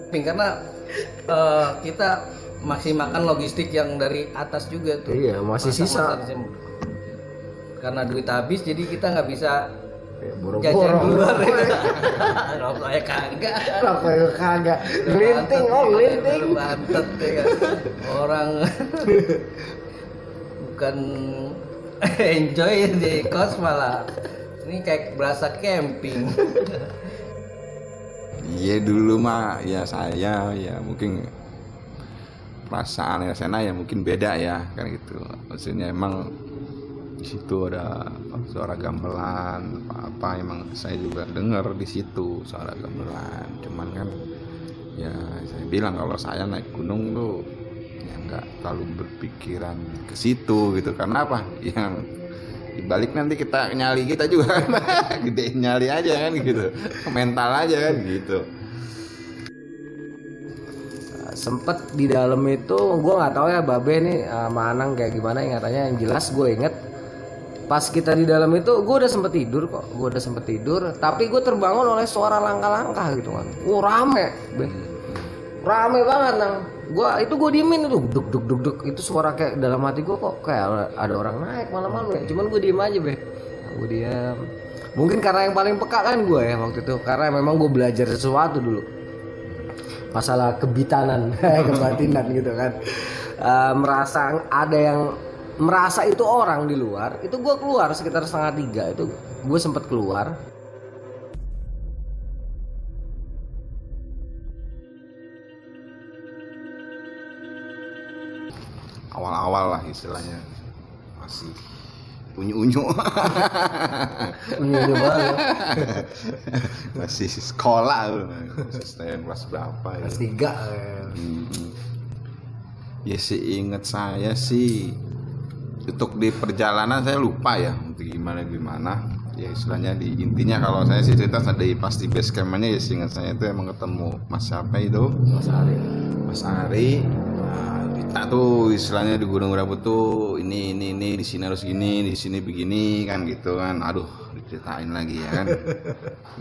karena kita masih makan logistik yang dari atas juga tuh. Iya, masih sisa. Karena duit habis jadi kita nggak bisa jajan boro-boro. di luar. Rokoknya kagak. Rokoknya kagak. Gelinting, gelinting. Bantet ya kan. Orang bukan enjoy di kos malah ini kayak berasa camping. Iya dulu mah ya saya ya mungkin perasaan sana ya mungkin beda ya kan gitu. Maksudnya emang di situ ada suara gamelan apa emang saya juga dengar di situ suara gamelan. Cuman kan ya saya bilang kalau saya naik gunung tuh ya nggak terlalu berpikiran ke situ gitu. Karena apa? Yang dibalik nanti kita nyali kita juga gedein nyali aja kan gitu, mental aja kan gitu. Sempet di dalam itu gue nggak tahu ya Babe nih sama Anang kayak gimana ingatannya. Yang jelas gue inget pas kita di dalam itu gue udah sempet tidur kok, tapi gue terbangun oleh suara langkah-langkah gitu kan. Rame banget Nang. Gue diemin itu duk itu suara kayak dalam hati gue kok kayak ada orang naik malam-malam ya. Cuman gue diem aja gue diam. Mungkin karena yang paling peka kan gue ya waktu itu, karena memang gue belajar sesuatu dulu masalah kebitanan kebatinan gitu kan. Merasa ada yang merasa itu orang di luar, itu gue keluar sekitar 2:30 itu gue sempet keluar. Awal-awal lah istilahnya masih unyu-unyu banget. masih sekolah masih kelas berapa ya? Kelas 3 Ya sih ingat saya sih untuk di perjalanan saya lupa ya untuk gimana ya istilahnya di intinya kalau saya sih cerita di pas di base campnya ya ingat saya itu emang ketemu Mas siapa itu Mas Ari. Kita tuh istilahnya di Gunung Rabu tuh ini di sini harus gini, di sini begini kan gitu kan. Aduh, diceritain lagi ya kan.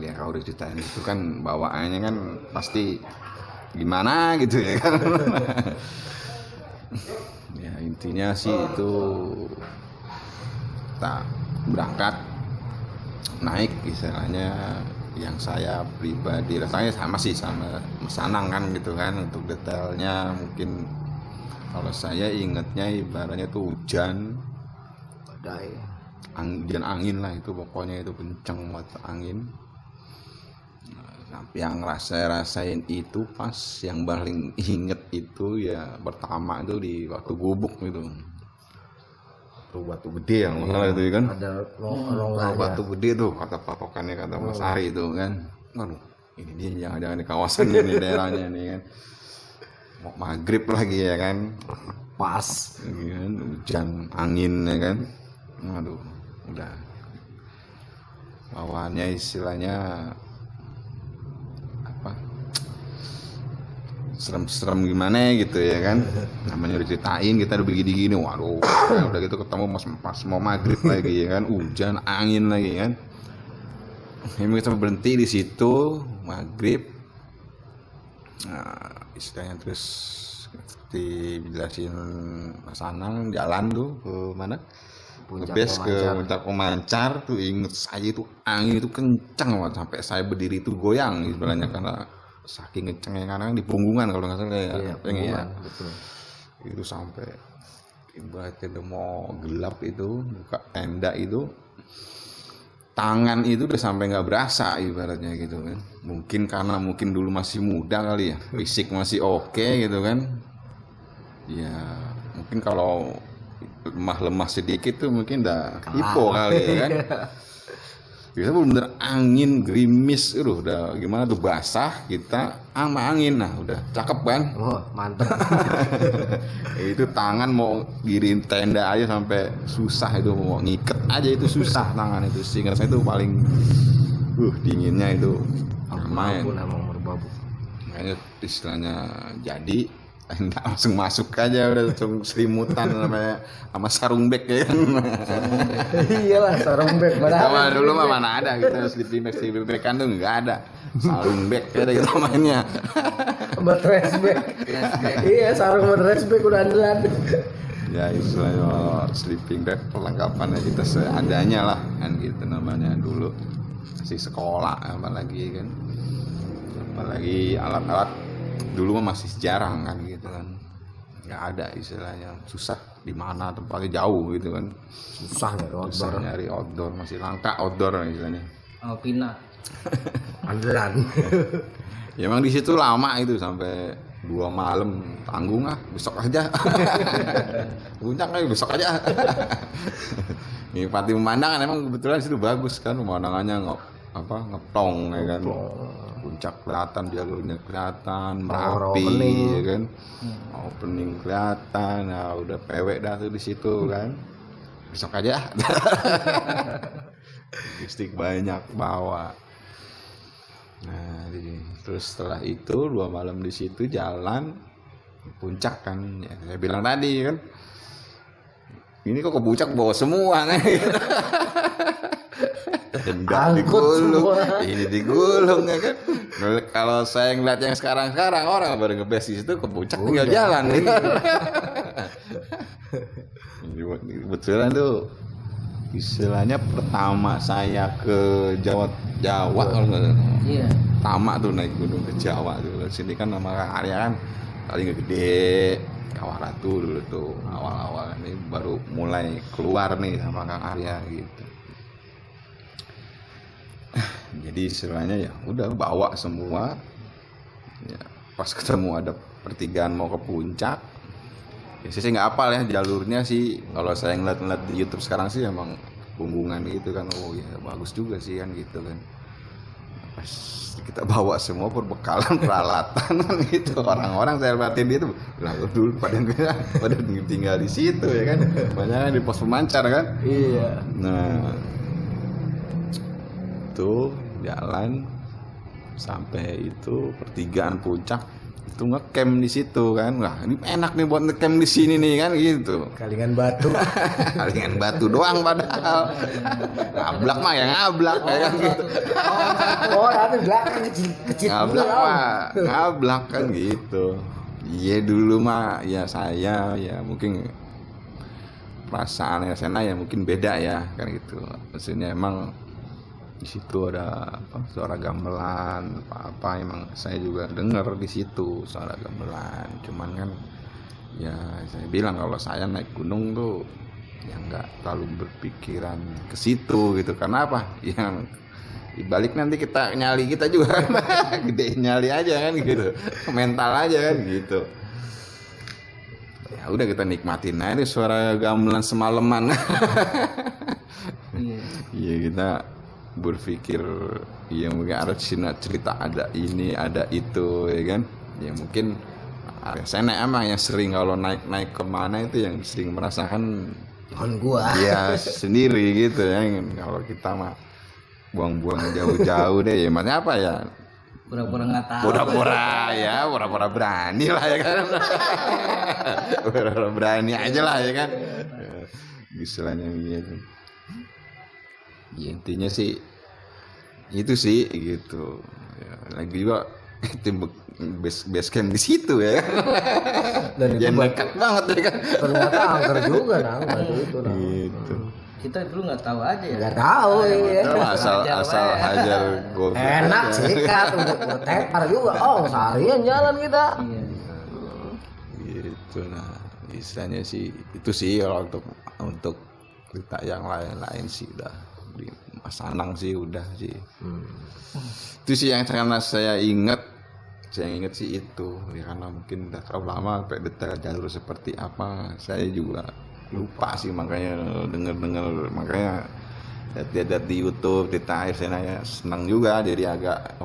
Ya kalau diceritain itu kan bawaannya kan pasti gimana gitu ya kan. Ya intinya sih itu kita berangkat naik istilahnya yang saya pribadi rasanya sama Mas Anang kan gitu kan. Untuk detailnya mungkin kalau saya ingatnya ibaratnya tuh hujan badai, hujan angin lah itu pokoknya itu kenceng banget angin. Sampai yang rasain itu pas yang paling inget itu ya pertama itu di waktu Gubuk itu. Tuh batu gede yang masalah itu kan. Ada batu gede tuh kata patokannya kata Mas Ari itu kan. Aduh, ini dia jangan di kawasan ini daerahnya nih kan. Mau maghrib lagi ya kan, pas ya kan? Hujan angin ya kan. Aduh, udah bawaannya istilahnya apa serem-serem gimana gitu ya kan. Namanya udah ceritain kita udah begini-gini, waduh udah gitu ketemu pas mau maghrib lagi ya kan, hujan angin lagi kan. Memang kita berhenti di situ maghrib. Nah, istilahnya terus dijelasin Mas Anang jalan tuh ke mana? Base ke Puncak Pemancar tuh inget saya itu angin itu kencang banget sampai saya berdiri itu goyang istilahnya karena saking kencangnya karena di punggungan kalau nggak salah ya. Iya, betul. Itu sampai ibaratnya udah mau gelap itu buka tenda itu tangan itu udah sampai nggak berasa ibaratnya gitu kan. Mungkin karena dulu masih muda kali ya, fisik masih oke gitu kan. Ya mungkin kalau lemah sedikit tuh mungkin udah hipo kali ya kan. Kita bener angin gerimis, udah gimana tuh basah kita sama angin, nah udah cakep kan. Oh mantep. Itu tangan mau giring tenda aja sampai susah itu mau ngiket aja itu susah tangan itu sih ngerasa itu paling dinginnya itu main. Makanya istilahnya jadi enggak langsung masuk aja udah langsung selimutan sama sarung bag ya kan. Iyalah sarung bag Sama dulu mah mana ada gitu sleeping bag kan tuh enggak ada. Sarung bag ada gitu mainnya. buat flashback. Iya, sarung buat flashback udah andalan. Ya istilahnya sleeping bag perlengkapannya kita seadanya lah kan gitu namanya dulu masih sekolah apalagi kan, apalagi alat-alat dulu mah masih jarang kan gitu kan, nggak ada istilahnya, susah di mana tempatnya jauh gitu kan, Susah ya susah nyari outdoor, masih langka outdoor istilahnya. Oh, Pina. andalan. Ya emang di situ lama itu sampai 2 malam, tanggung ah besok aja. Puncak aja besok aja. Nikmati pemandangan, emang kebetulan situ bagus kan pemandangannya, ngeplong ya kan. Puncak kelihatan, jalurnya kelihatan, Merapi ya kan. Opening kelihatan, nah udah pewek dah tuh di situ kan. Besok aja. Stick banyak bawa. Nah, terus setelah itu 2 malam di situ jalan puncak kan, ya, saya bilang tadi kan, ini kok ke puncak bawa semua kan, hendak digulung, ini digulung ya kan. Kalau saya ngeliat yang sekarang orang baru ngebes di situ ke puncak tinggal jalan. Kebetulan tuh istilahnya pertama saya ke Jawa kalau nggak salah. Iya. Pertama tuh naik gunung ke Jawa tuh. Sini kan nama Kang Arya kan paling gede, Kawah Ratu dulu tuh awal-awal, ini baru mulai keluar nih sama Kang Arya gitu. Jadi istilahnya ya udah bawa semua. Ya, pas ketemu ada pertigaan mau ke puncak. Ya, saya nggak hafal ya jalurnya sih. Kalau saya ngeliat di YouTube sekarang sih emang punggungan gitu kan. Oh ya bagus juga sih kan gitu kan. Pas kita bawa semua perbekalan peralatan kan gitu. Orang-orang saya perhatiin dia tuh dulu pada tinggal di situ ya kan. Banyak di pos pemancar kan. Iya. Nah itu jalan sampai itu pertigaan puncak. Itu ngecamp di situ kan, wah ini enak nih buat ngecamp di sini nih kan gitu. Kalingan batu. Kalingan batu doang padahal. Ngablak mah ya ngablak ya kan gitu. Oh, tapi belakang kecil. Ngablak mah ngablak kan gitu. Iya dulu mah ya saya ya mungkin perasaan sana ya mungkin beda ya kan gitu. Maksudnya emang di situ ada suara gamelan apa emang saya juga dengar di situ suara gamelan, cuman kan ya saya bilang kalau saya naik gunung tuh ya nggak terlalu berpikiran ke situ gitu, karena apa yang dibalik nanti kita nyali kita juga kan gede nyali aja kan gitu, mental aja kan gitu. Ya udah kita nikmatin aja suara gamelan semalaman. Iya kita berpikir ya mungkin ada cerita ada ini ada itu ya kan, ya mungkin saya emang yang sering kalau naik kemana itu yang sering merasakan gua ya sendiri gitu ya. Kalau kita mah buang-buang jauh-jauh deh ya, maksudnya apa ya, Pura-pura nggak tahu. Pura-pura berani lah ya kan. Pura-pura berani aja lah ya kan, istilahnya gitu. Ya, intinya sih itu sih gitu ya, lagi juga tim base camp di situ ya. Dan ya itu dekat banget ya kan, ternyata angker juga itu gitu. Kita dulu nggak tahu aja ya. nggak tahu ya. asal hajar gol Enak sikat untuk tepar juga. Oh seharian jalan kita. Iya. Gitu. Nah istilahnya sih itu sih kalau untuk cerita yang lain-lain sih udah di Mas Anang sih udah sih. Itu sih yang karena saya ingat sih itu ya, karena mungkin udah terlalu lama sampai detail jalur seperti apa saya juga lupa sih, makanya denger makanya lihat di YouTube cerita saya ya senang juga, jadi agak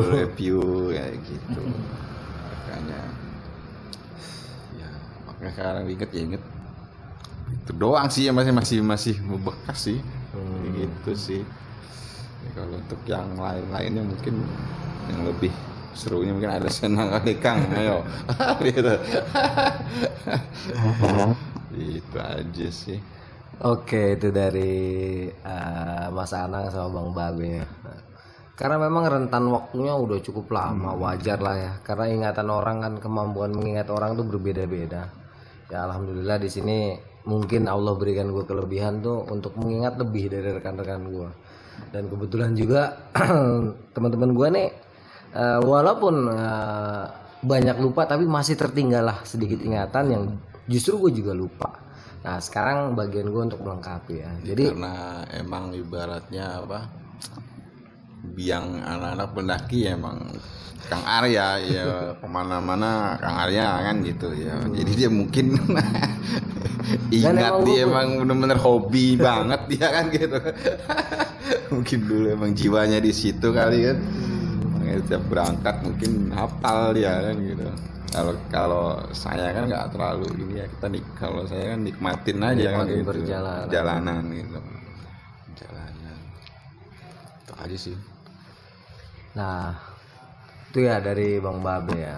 review kayak gitu. Makanya sekarang inget itu doang sih ya, masih membekas sih. Gitu sih ya, kalau untuk yang lainnya mungkin yang lebih serunya mungkin ada senang kali Kang, ayo. Gitu. Itu aja sih. Oke, itu dari Mas Anang sama Bang Babe. Karena memang rentan waktunya udah cukup lama, wajar lah ya. Karena ingatan orang kan, kemampuan mengingat orang tuh berbeda-beda. Ya alhamdulillah di sini mungkin Allah berikan gue kelebihan tuh untuk mengingat lebih dari rekan-rekan gue. Dan kebetulan juga teman-teman gue nih walaupun banyak lupa tapi masih tertinggal lah sedikit ingatan yang justru gue juga lupa. Nah sekarang bagian gue untuk melengkapi ya. Jadi karena emang ibaratnya apa, biang anak-anak pendaki emang Kang Arya ya, kemana-mana Kang Arya kan gitu ya. Jadi dia mungkin ingat, dia emang bener-bener hobi banget dia kan gitu. Mungkin dulu emang jiwanya di situ kali kan. Makanya setiap berangkat mungkin hafal dia kan gitu. Kalau saya kan nggak terlalu ini ya, kita kalau saya kan nikmatin aja kan gitu. Perjalanan gitu. Itu aja sih. Nah itu ya dari Bang Babe ya.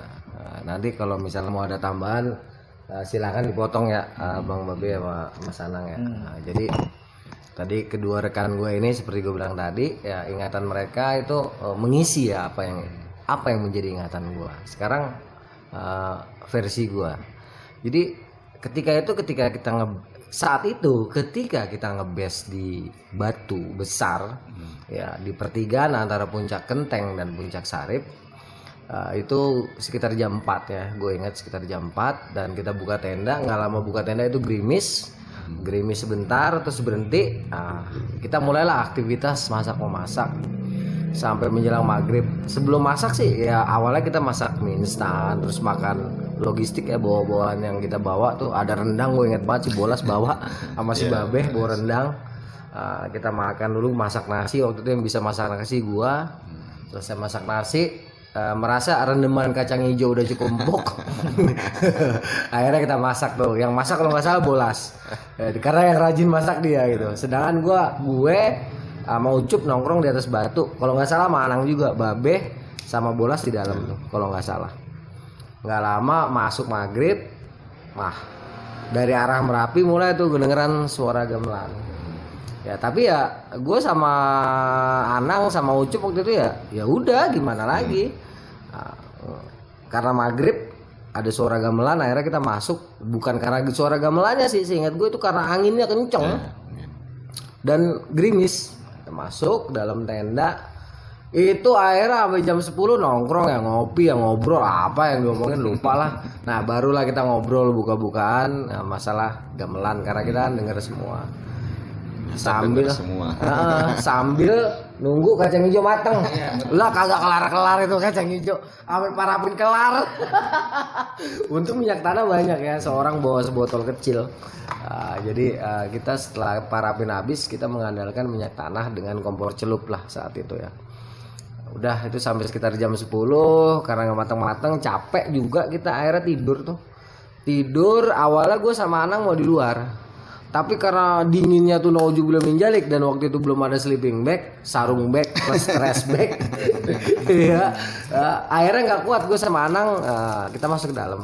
Nanti kalau misalnya mau ada tambahan silakan dipotong ya Bang Babe sama Mas Anang ya. Jadi tadi kedua rekan gue ini seperti gue bilang tadi ya, ingatan mereka itu mengisi ya apa yang menjadi ingatan gue. Sekarang versi gue. Jadi ketika kita ngebase di batu besar ya di pertigaan antara Puncak Kenteng dan Puncak Sarip, itu sekitar jam 4 ya, gue ingat sekitar jam 4, dan kita buka tenda. Nggak lama buka tenda itu gerimis sebentar terus berhenti. Kita mulailah aktivitas memasak sampai menjelang maghrib. Sebelum masak sih ya awalnya kita masak mie instan, terus makan logistik ya, bawa-bawaan yang kita bawa tuh ada rendang, gue inget banget si Bolas bawa sama si Babeh bawa rendang. Kita makan dulu, masak nasi. Waktu itu yang bisa masak nasi gua. Selesai masak nasi, merasa rendeman kacang hijau udah cukup empuk. Akhirnya kita masak tuh. Yang masak kalau nggak salah Bolas, karena yang rajin masak dia gitu. Sedangkan gue mau Ucup nongkrong di atas batu. Kalau nggak salah sama Anang juga, Babeh sama Bolas di dalam tuh kalau nggak salah. Nggak lama masuk maghrib, dari arah Merapi mulai tuh kedengeran suara gamelan. Ya tapi ya gue sama Anang sama Ucup waktu itu ya udah gimana lagi. Karena maghrib ada suara gamelan, akhirnya kita masuk. Bukan karena suara gamelannya sih, seingat gue itu karena anginnya kenceng dan gerimis. Kita masuk dalam tenda. Itu akhirnya sampai jam 10 nongkrong ya, ngopi ya, ngobrol apa yang diomongin lupa lah. Nah barulah kita ngobrol buka-bukaan masalah gamelan, karena kita kan denger semua. Sambil nunggu kacang hijau mateng. Lah kagak kelar itu kacang hijau, sampai parapin kelar. Untung minyak tanah banyak ya, seorang bawa sebotol kecil. Jadi kita setelah parapin habis, kita mengandalkan minyak tanah dengan kompor celup lah saat itu ya. Udah itu sampai sekitar jam 10, karena nggak mateng-mateng, capek juga, kita akhirnya tidur. Awalnya gue sama Anang mau di luar, tapi karena dinginnya tuh nauzubillah min dzalik, dan waktu itu belum ada sleeping bag, sarung bag plus stress bag. Ya, akhirnya nggak kuat gue sama Anang, kita masuk ke dalam.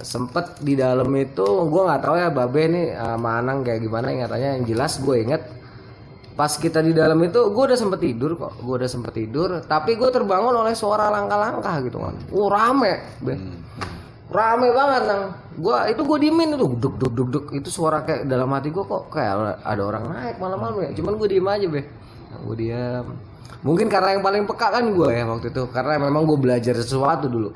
Sempet di dalam itu gue nggak tahu ya Babe nih sama Anang kayak gimana ingatannya. Yang jelas gue inget pas kita di dalam itu gue udah sempet tidur kok. Tapi gue terbangun oleh suara langkah-langkah gitu kan. Rame banget Nang. Gue diemin itu duk. Itu suara kayak dalam hati gue kok kayak ada orang naik malam-malam ya. Cuman gue diem aja gue diam. Mungkin karena yang paling peka kan gue ya waktu itu, karena memang gue belajar sesuatu dulu,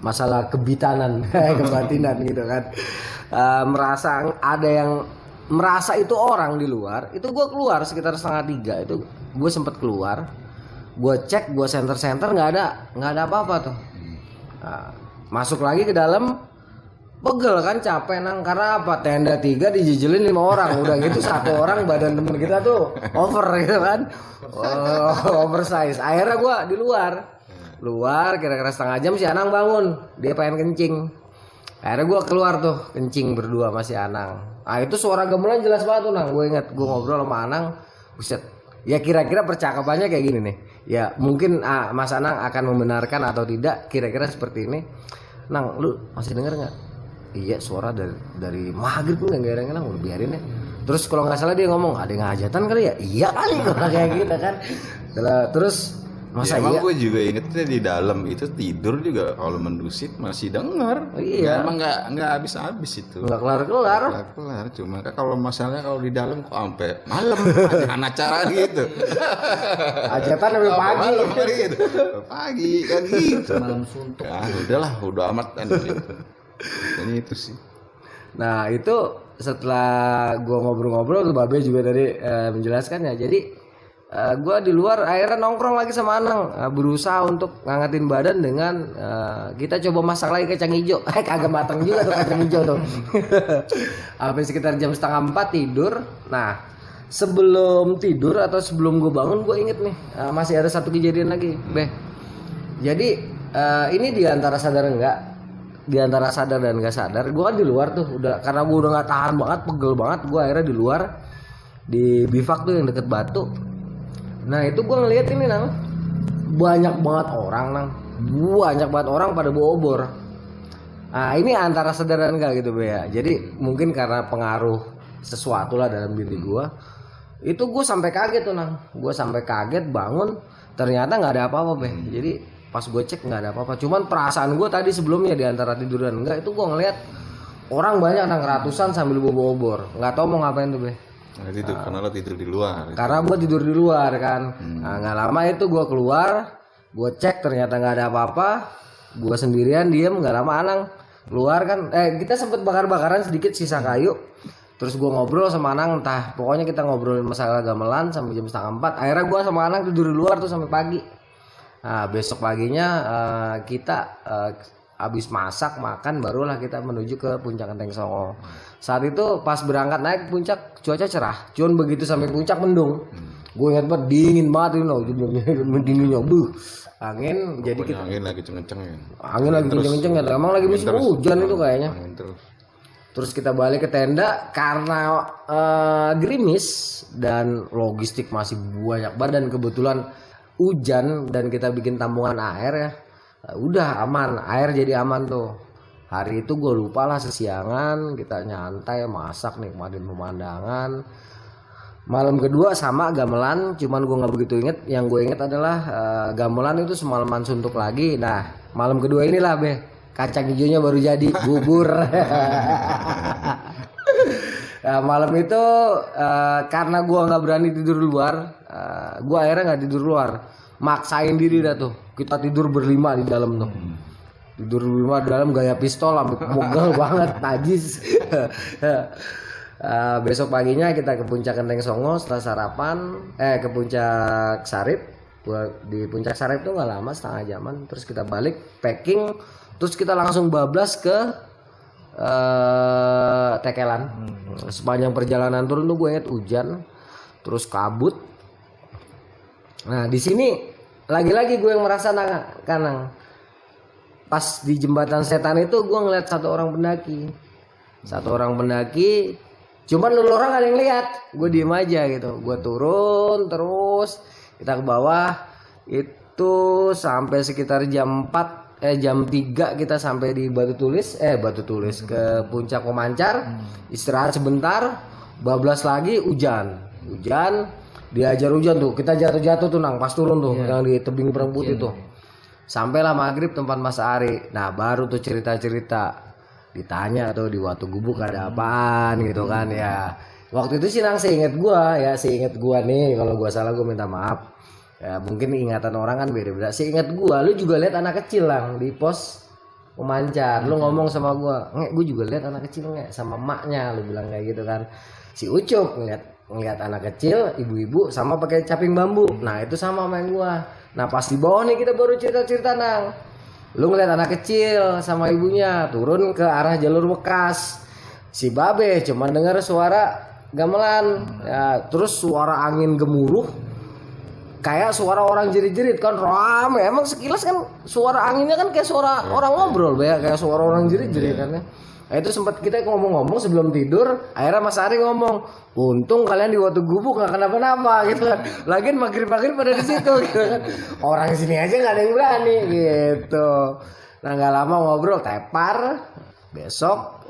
masalah kebitanan, kebatinan gitu kan. Merasa ada yang merasa itu orang di luar. Itu gue keluar sekitar 2:30 itu, gue sempet keluar. Gue cek, gue senter nggak ada apa-apa tuh. Masuk lagi ke dalam, pegel kan, capek Nang, karena apa, tenda 3 dijejelin 5 orang. Udah gitu 1 orang badan temen kita tuh over gitu kan, oversize. Akhirnya gue di luar kira-kira setengah jam si Anang bangun, dia pengen kencing. Akhirnya gue keluar tuh kencing berdua sama si Anang. Itu suara gamelan jelas banget tuh Nang. Gue inget gue ngobrol sama Anang, buset. Ya kira-kira percakapannya kayak gini nih. Ya mungkin Mas Anang akan membenarkan atau tidak, kira-kira seperti ini. Nang, lu masih denger nggak? Iya, suara dari maghrib tuh nggak ada Nang, udah biarin ya. Terus kalau nggak salah dia ngomong ada yang hajatan kali ya, iya kali kalau kayak gitu kan. Terus masa emang iya? gue juga ingetnya di dalam itu tidur juga kalau mendusit masih dengar. Iya. Emang nggak habis itu. Nggak kelar-kelar. Kelar. Cuma kan kalau masalahnya kalau di dalam kok sampai malam ajakan acara gitu. Hajatan lebih pagi. Malam gitu. Pagi kan gitu. Malam suntuk. Udahlah, udah amat kan gitu. Ini itu sih. Nah itu setelah gua ngobrol-ngobrol tuh Babe juga tadi menjelaskan ya. Jadi gue di luar akhirnya nongkrong lagi sama Anang, berusaha untuk ngangetin badan dengan kita coba masak lagi kacang hijau. Kagak matang juga tuh kacang hijau tuh. Sampai sekitar jam 3:30 tidur. Nah sebelum tidur atau sebelum gue bangun gue inget nih masih ada satu kejadian lagi, Beh. Jadi ini di antara sadar enggak, di antara sadar dan nggak sadar, gue kan di luar tuh udah, karena gue udah nggak tahan banget, pegel banget, gue akhirnya di luar di bivak tuh yang deket batu. Nah itu gue ngeliat ini Nang, banyak banget orang Nang, banyak banget orang pada bawa obor. Nah ini antara sadar dan enggak gitu Be ya. Jadi mungkin karena pengaruh sesuatu lah dalam diri gue, itu gue sampai kaget tuh Nang, gue sampai kaget bangun ternyata nggak ada apa-apa Be. Jadi pas gue cek nggak ada apa-apa, cuman perasaan gue tadi sebelumnya di antara tidur dan enggak itu gue ngeliat orang banyak Nang, ratusan sambil bawa obor, nggak tahu mau ngapain tuh Be. Nah, itu karena lo tidur di luar. Karena gue tidur di luar kan. Nah nggak lama itu gue keluar, gue cek ternyata nggak ada apa-apa. Gue sendirian diem, nggak lama Anang keluar kan. Kita sempet bakar-bakaran sedikit sisa kayu. Terus gue ngobrol sama Anang, entah pokoknya kita ngobrolin masalah gamelan sampai jam 3:30. Akhirnya gue sama Anang tidur di luar tuh sampai pagi. Nah besok paginya kita habis masak makan barulah kita menuju ke puncak Genteng Songo. Saat itu pas berangkat naik ke puncak cuaca cerah, cuman begitu sampai puncak mendung. Gue ingat banget dingin banget itu, dinginnya angin. Jadi kita angin lagi kenceng-kenceng ya. Angin lagi kenceng-kenceng ya. Emang lagi musim hujan itu kayaknya. Terus. Terus kita balik ke tenda karena gerimis dan logistik masih banyak banget dan kebetulan hujan dan kita bikin tambungan air ya. Udah aman, air jadi aman tuh. Hari itu gue lupa lah, sesiangan kita nyantai masak nikmatin pemandangan. Malam kedua sama gamelan, cuman gue nggak begitu inget. Yang gue inget adalah gamelan itu semalaman suntuk lagi. Nah malam kedua inilah Be, kacang hijaunya baru jadi bubur. Nah, malam itu karena gue nggak berani tidur luar, gue akhirnya nggak tidur luar, maksain diri dah tuh. Kita tidur berlima di dalam tuh. Tidur berlima di dalam gaya pistol, sampai pegel banget, najis. Besok paginya kita ke puncak Genteng Songo setelah sarapan, ke puncak Sarip. Di puncak Sarip tuh nggak lama, setengah jaman. Terus kita balik packing, terus kita langsung bablas ke Tekelan. Sepanjang perjalanan turun tuh gue inget hujan, terus kabut. Nah di sini lagi-lagi gue yang merasa kanang. Pas di jembatan setan itu gue ngeliat satu orang pendaki, cuman lu orang gak ada yang lihat, gue diem aja gitu. Gue turun terus kita ke bawah itu sampai sekitar jam 3 kita sampai di Batu Tulis ke puncak Pemancar, istirahat sebentar, bablas lagi hujan diajar hujan tuh, kita jatuh tuh Nang pas turun tuh yang di tebing Perang Putih tuh. Sampailah maghrib tempat Mas Ari. Nah baru tuh cerita ditanya tuh di Watu Gubuk ada apaan gitu kan ya. Waktu itu sih Nang seinget gua nih, kalau gua salah gua minta maaf. Ya mungkin ingatan orang kan beda-beda. Seinget gua, lu juga lihat anak kecil Lang di pos Pemancar. Lu ngomong sama gua, "Nge, gua juga lihat anak kecil nge sama emaknya," lu bilang kayak gitu kan. Si Ucup ngeliat anak kecil, ibu-ibu sama pakai caping bambu. Nah itu sama main gua. Nah pas di bawah nih kita baru cerita Nang. Lu ngeliat anak kecil sama ibunya turun ke arah jalur bekas. Si Babe cuma dengar suara gamelan, ya, terus suara angin gemuruh, kayak suara orang jerit-jerit kan rame. Emang sekilas kan suara anginnya kan kayak suara orang ngobrol, kayak suara orang jerit-jerit kan ya. Nah, itu sempat kita ngomong-ngomong sebelum tidur. Akhirnya Mas Ari ngomong, untung kalian di Watu Gubuk nggak kenapa-napa gitu kan. Lagian maghrib-maghrib pada di situ gitu kan. Orang sini aja nggak ada yang berani gitu. Nah nggak lama ngobrol tepar. Besok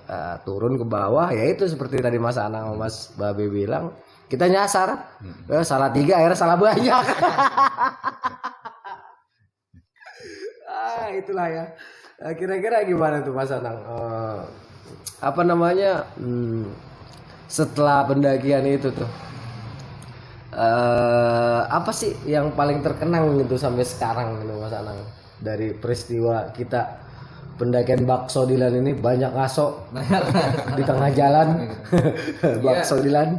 turun ke bawah, ya itu seperti tadi Mas Anang sama Mas Babe bilang, kita nyasar. Salah 3 akhirnya salah banyak. Itulah ya. Kira-kira gimana tuh Mas Anang? Apa namanya? Setelah pendakian itu tuh, apa sih yang paling terkenang gitu sampai sekarang gitu Mas Anang, dari peristiwa kita pendakian Bakso Dilan ini? Banyak ngaso di tengah jalan. Bakso Dilan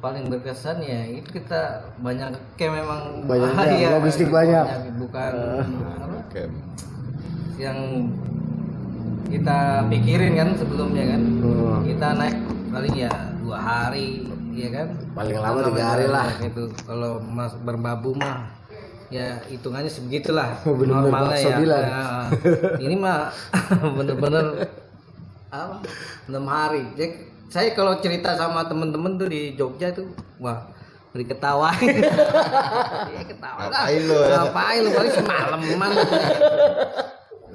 paling berkesan ya itu kita banyak camp, memang banyak logistik banyak. Bukan Oke. yang kita pikirin kan sebelumnya kan. Kita naik paling ya 2 hari ya kan, Paling lama 3 hari lah. itu kalau mas berbabu mah ya hitungannya sebegitulah. Bener-bener Normalnya Bakso ya. Dilan. Ini mah bener-bener apa 6 hari. Jadi, saya kalau cerita sama temen-temen tuh di Jogja tuh, wah diketawain. Iya ketawa lah. Ngapain lu ya? Ngapain lu paling semalaman.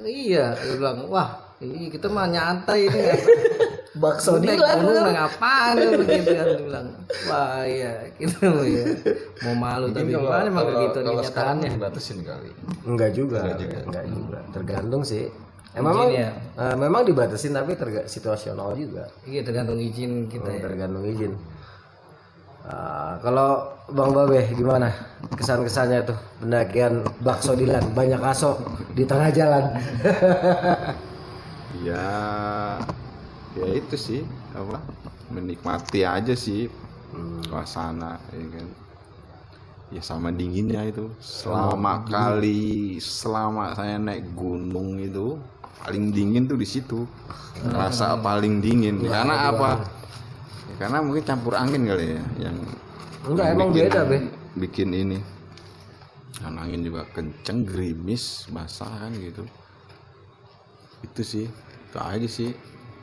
Iya, dia bilang, wah kita mah nyantai ini. Bakso Naik Dilan. gunung ngapain lu gitu kan, dia bilang. Wah iya gitu ya. Mau malu tapi gimana emang begitu kalau sekarang kenyataannya. dibatasin kali. Enggak juga. Tergantung sih. Memang ya. memang dibatasin tapi situasional juga. Iya tergantung izin kita ya. Tergantung izin. Kalau Bang Babe gimana kesan-kesannya tuh pendakian Bakso Dilan, banyak aso di tengah jalan? Ya itu sih apa, menikmati aja sih suasana ya kan. Ya sama dinginnya itu. Selama saya naik gunung itu paling dingin tuh di situ. Rasa paling dingin. Karena apa? Ya, karena mungkin campur angin kali ya yang Enggak, emang beda, Be. Bikin ini. Karena angin juga kenceng, gerimis, basah kan gitu. Itu sih. Itu aja sih.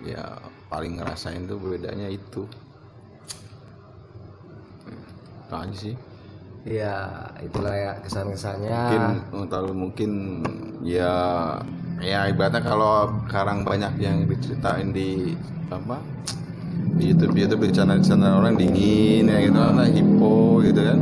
Ya paling ngerasain tuh bedanya itu. Itu aja sih. Ya itulah ya kesan-kesannya. Mungkin ya ibaratnya kalau sekarang banyak yang diceritain di apa di YouTube bercanda orang dingin ya gitu, nah hipo gitu kan.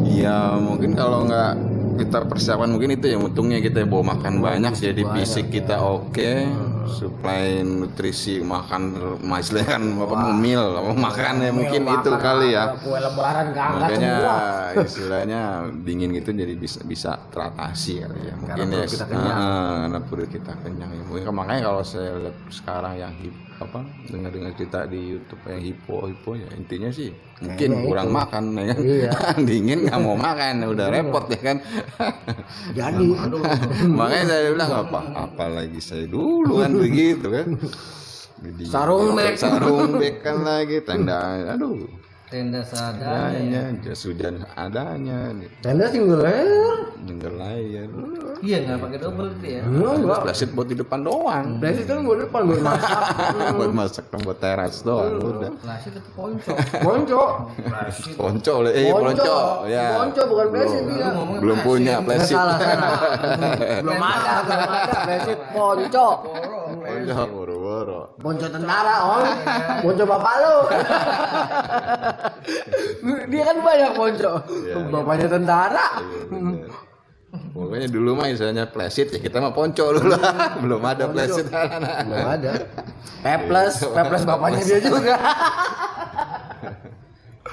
Ya mungkin kalau nggak kita persiapan mungkin itu ya untungnya kita bawa makan banyak jadi fisik kita oke, suplai nutrisi makan maksudnya kan mil makan ya mungkin itu kali ya. Kue lebaran keangkat Makanya semua. istilahnya dingin gitu jadi bisa teratasi kali ya mungkin Karena ya perut kita kenyang. karena perut kita kenyang ya mungkin makanya kalau saya lihat sekarang yang dengar cerita di YouTube yang hipo ya intinya sih mungkin kurang makan ya kan. Iya. Dingin nggak mau makan udah repot ya kan. Jadi Makanya saya bilang apa lagi saya dulu kan begitu kan. Jadi, Sarung bek kan lagi tenda Tenda seadanya. adanya, jas hujan adanya, tenda single layar. Iya nggak pakai double itu ya. enggak. Plastik buat di depan doang. Berarti kan buat depan buat masak. Buat masak dan buat teras doang udah. Nasi tetap ponco. Ponco. Ponco ya. Ponco bukan besit dia. Belum punya plastik. Salah. Belum ada besit ponco. Ponco boro-boro. Ponco tentara, Om. Ponco bapak lu. Dia kan banyak ponco. Bapaknya tentara. Pokoknya dulu mah misalnya plastik ya kita mah ponco dulu lah. Belum ada plastik. Belum ada. Peples bapaknya dia juga.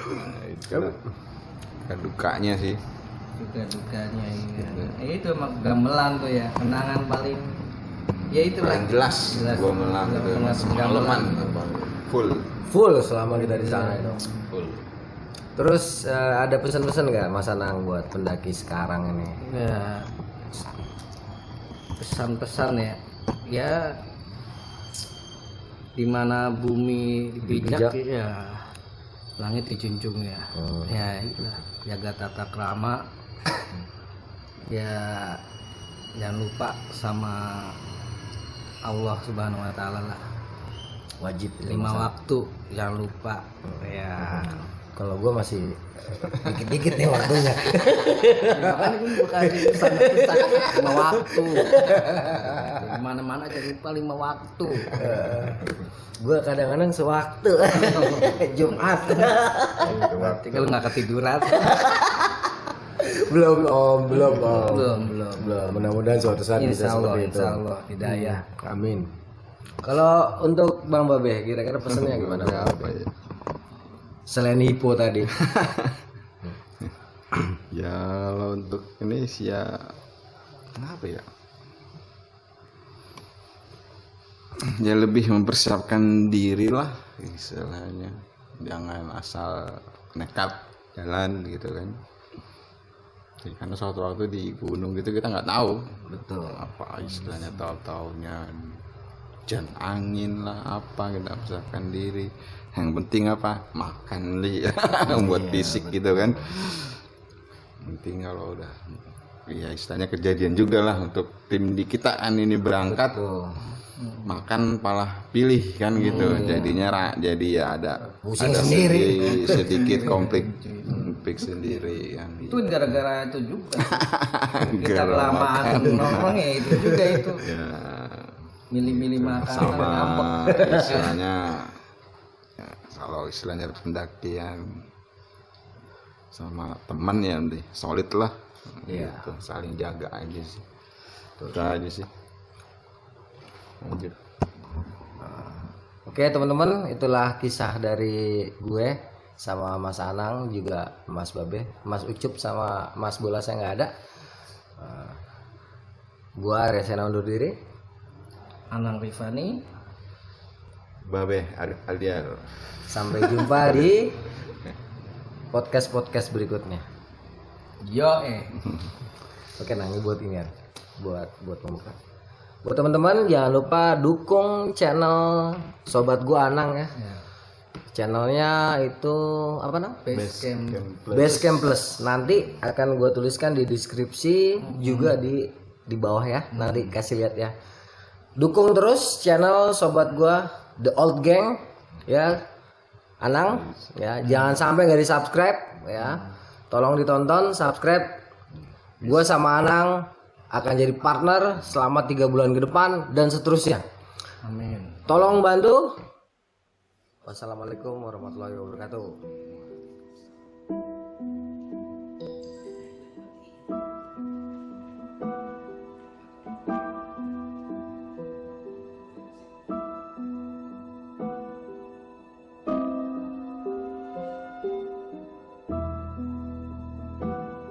Nah, itu kan dukanya sih. Dukanya ya itu emang gamelan tuh ya, kenangan paling ya itu lah Paling jelas gua melang gitu semalaman Full selama kita di sana itu. full. Terus ada pesan-pesan nggak Mas Anang buat pendaki sekarang ini? ya pesan-pesan ya dimana bumi dipijak ya langit dijunjung ya. Ya itulah, jaga tata krama. Ya jangan lupa sama Allah Subhanahu wa taala lah. Wajib 5 waktu jangan lupa. Ya Kalau gue masih dikit-dikit nih waktunya. kan gue bukan pesan 5 waktu. Kemana-mana jadi lupa 5 waktu. Gue kadang-kadang sewaktu Jumat. Berarti kalau nggak ketiduran. belum om. Belum. Mudah-mudahan suatu saat bisa Insya Allah, seperti itu. insya Allah. Hidayah. Amin. Kalau untuk Bang Babe, kira-kira pesannya gimana? Apa ya? Selain hipo tadi. Ya kalau untuk ini sih ya apa ya? Ya lebih mempersiapkan diri lah istilahnya. Jangan asal nekat jalan gitu kan. Jadi karena suatu waktu di gunung gitu kita nggak tahu Betul. apa istilahnya, tahu-taunya hujan angin lah apa, kita persiapkan diri. Yang penting apa? Makan li buat fisik gitu kan. Penting kalau udah ya istilahnya kejadian juga lah untuk tim di kita kan ini berangkat makan malah pilih kan gitu. Jadinya jadi ya ada Pusing ada sendiri. sedikit konflik sendiri kan. Itu gara-gara itu juga. Kita Gara kelamaan nongkrong ya itu juga itu. Ya Milih-milih makan sampai sama ngambek. istilahnya ya, kalau istilahnya pendakian sama teman ya nanti solid lah. Iya. Gitu, saling jaga aja sih. Itu aja sih. Lanjut. Oke teman-teman, itulah kisah dari gue sama Mas Anang, juga Mas Babe, Mas Ucup sama Mas Bola saya nggak ada. Gua Resena undur diri. Anang Rifani. Babe Arif Aldiar. Sampai jumpa di podcast berikutnya. Yo Oke, Nang, ini buat ini ya, buat pembuka. Buat teman-teman jangan lupa dukung channel sobat gua Anang ya. Channelnya itu apa namanya? Basecamp Plus. Nanti akan gue tuliskan di deskripsi juga di bawah ya. Nanti kasih lihat ya. Dukung terus channel sobat gue The Old Gang ya. Anang ya. Jangan sampai nggak di subscribe ya. Tolong ditonton, subscribe. Gue sama Anang akan jadi partner selama 3 bulan ke depan dan seterusnya. Amin. Tolong bantu. Wassalamualaikum warahmatullahi wabarakatuh.